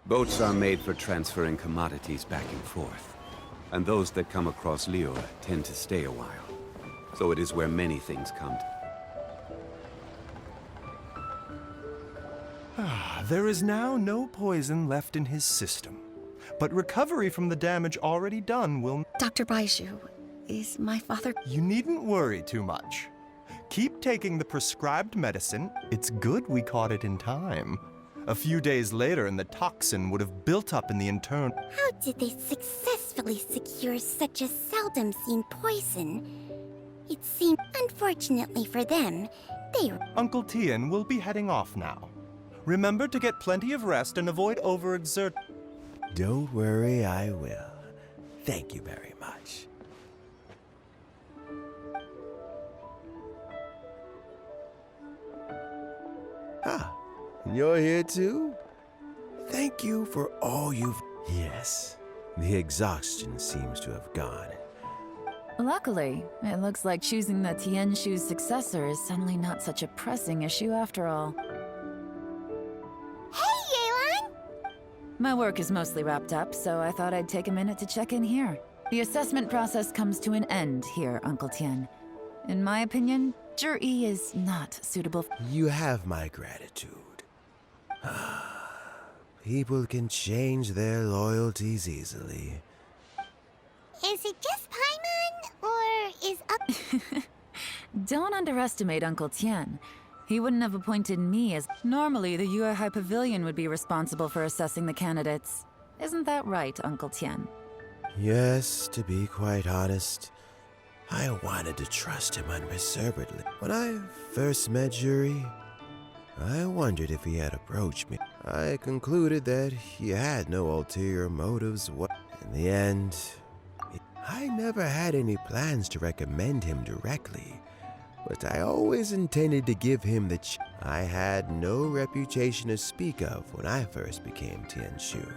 Boats are made for transferring commodities back and forth, and those that come across Liyue tend to stay a while. So it is where many things come to. There is now no poison left in his system, but recovery from the damage already done will... Dr. Baizhu, is my father... You needn't worry too much. Keep taking the prescribed medicine. It's good we caught it in time. A few days later, and the toxin would have built up in the internal... How did they successfully secure such a seldom-seen poison? It seemed, unfortunately for them, they... Uncle Tian will be heading off now. Remember to get plenty of rest and avoid overexert... Don't worry, I will. Thank you very much. Ah, you're here too? Thank you for all you've... Yes, the exhaustion seems to have gone. Luckily, it looks like choosing the Tianshu's successor is suddenly not such a pressing issue after all. Hey, Yelan! My work is mostly wrapped up, so I thought I'd take a minute to check in here. The assessment process comes to an end here, Uncle Tian. In my opinion, Zhi is not suitable. You have my gratitude. People can change their loyalties easily. Is it just Paimon, or is up... Don't underestimate Uncle Tian. He wouldn't have appointed me as... Normally, the Yue High Pavilion would be responsible for assessing the candidates. Isn't that right, Uncle Tian? Yes, to be quite honest, I wanted to trust him unreservedly. When I first met Zhi, I wondered if he had approached me. I concluded that he had no ulterior motives. In the end, I never had any plans to recommend him directly, but I always intended to give him the chance. I had no reputation to speak of when I first became Tianshu.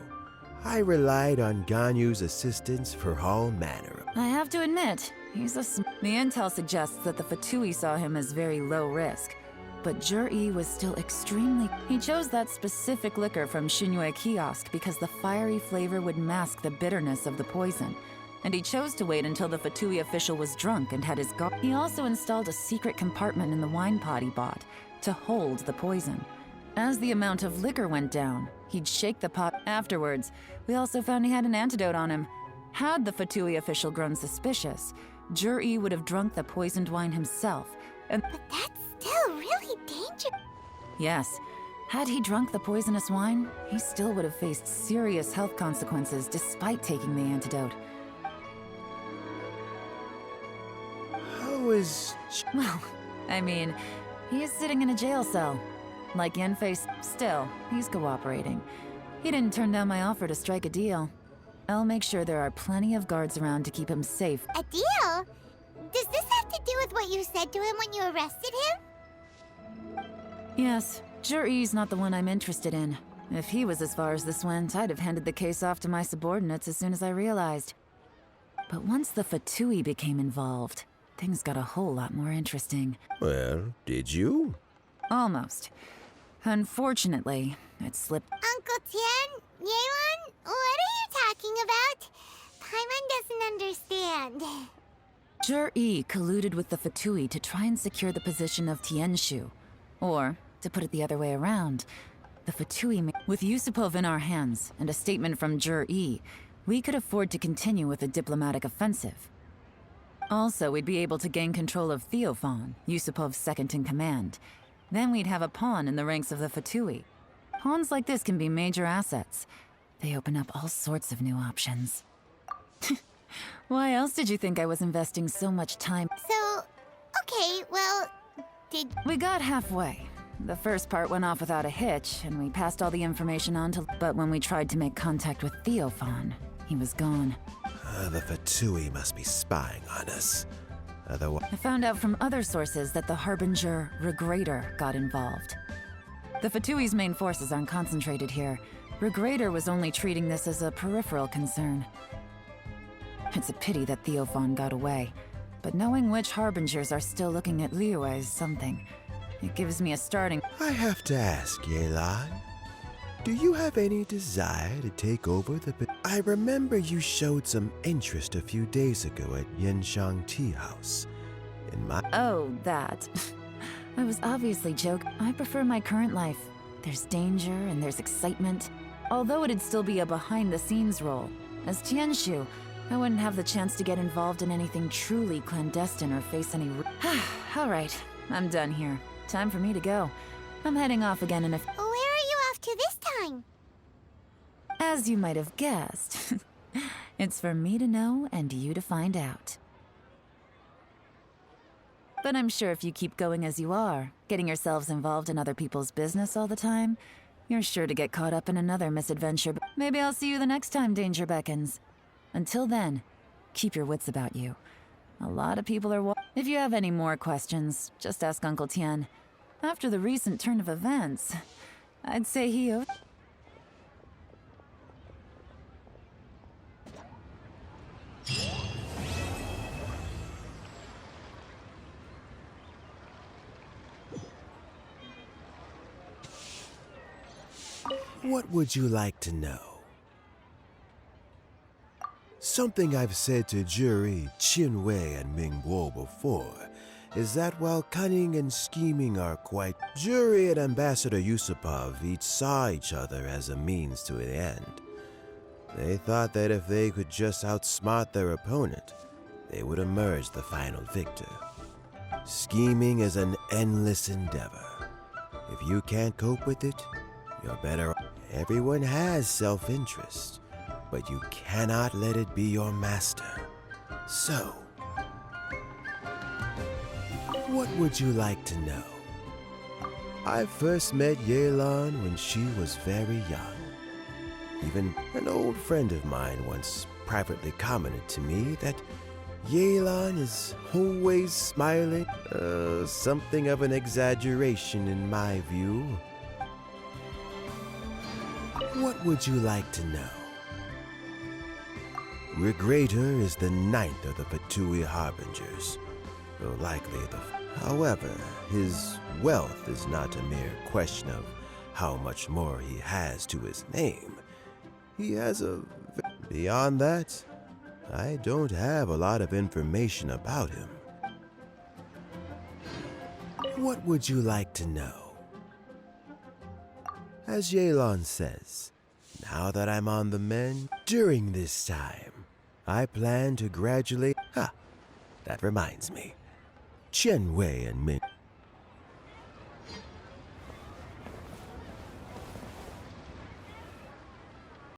I relied on Ganyu's assistance for all manner of... I have to admit, he's a The intel suggests that the Fatui saw him as very low risk, but Zhi was still extremely... He chose that specific liquor from Xinyue Kiosk because the fiery flavor would mask the bitterness of the poison. And he chose to wait until the Fatui official was drunk and had his guard. He also installed a secret compartment in the wine pot he bought to hold the poison. As the amount of liquor went down, he'd shake the pot. Afterwards, we also found he had an antidote on him. Had the Fatui official grown suspicious, Zhi would have drunk the poisoned wine himself, and... But that's still really dangerous. Yes. Had he drunk the poisonous wine, he still would have faced serious health consequences despite taking the antidote. How is... Well, I mean, he is sitting in a jail cell. Like Yanfei, still, he's cooperating. He didn't turn down my offer to strike a deal. I'll make sure there are plenty of guards around to keep him safe. A deal? Does this have to do with what you said to him when you arrested him? Yes, Zhi's not the one I'm interested in. If he was as far as this went, I'd have handed the case off to my subordinates as soon as I realized. But once the Fatui became involved, things got a whole lot more interesting. Well, did you? Almost. Unfortunately, it slipped. Uncle Tian? Yelan? What are you talking about? Paimon doesn't understand. Zhi colluded with the Fatui to try and secure the position of Tianshu. Or, to put it the other way around, the Fatui... With Yusupov in our hands, and a statement from Zhi, we could afford to continue with a diplomatic offensive. Also, we'd be able to gain control of Theophan, Yusupov's second-in-command. Then we'd have a pawn in the ranks of the Fatui. Pawns like this can be major assets. They open up all sorts of new options. Why else did you think I was investing so much time? So, okay, well, We got halfway. The first part went off without a hitch, and we passed all the information on to... But when we tried to make contact with Theophan, he was gone. The Fatui must be spying on us. Otherwise... I found out from other sources that the Harbinger Regrator got involved. The Fatui's main forces aren't concentrated here. Regrator was only treating this as a peripheral concern. It's a pity that Theophan got away, but knowing which Harbingers are still looking at Liyue is something. It gives me a starting. I have to ask, Yelan, do you have any desire to take over the... I remember you showed some interest a few days ago at Yenshang Tea House. In my... Oh, that. I was obviously joking. I prefer my current life. There's danger and there's excitement. Although it'd still be a behind-the-scenes role. As Tianshu, I wouldn't have the chance to get involved in anything truly clandestine or face any... Alright, I'm done here. Time for me to go. I'm heading off again in a... Where are you off to this time? As you might have guessed. It's for me to know and you to find out. But I'm sure if you keep going as you are, getting yourselves involved in other people's business all the time, you're sure to get caught up in another misadventure. Maybe I'll see you the next time danger beckons. Until then, keep your wits about you. A lot of people are If you have any more questions, just ask Uncle Tian. After the recent turn of events, I'd say he owed... What would you like to know? Something I've said to Jury, Qinwei, and Mingguo before is that while cunning and scheming are quite... Jury and Ambassador Yusupov each saw each other as a means to an end. They thought that if they could just outsmart their opponent, they would emerge the final victor. Scheming is an endless endeavor. If you can't cope with it, you're better... Everyone has self-interest, but you cannot let it be your master. So, what would you like to know? I first met Yelan when she was very young. Even an old friend of mine once privately commented to me that Yelan is always smiling. Something of an exaggeration in my view. What would you like to know? Regrator is the ninth of the Fatui Harbingers, though likely the... However, his wealth is not a mere question of how much more he has to his name. He has a... Beyond that, I don't have a lot of information about him. What would you like to know? As Yelan says, now that I'm on the mend, during this time, I plan to gradually... That reminds me. Chen Wei and Min...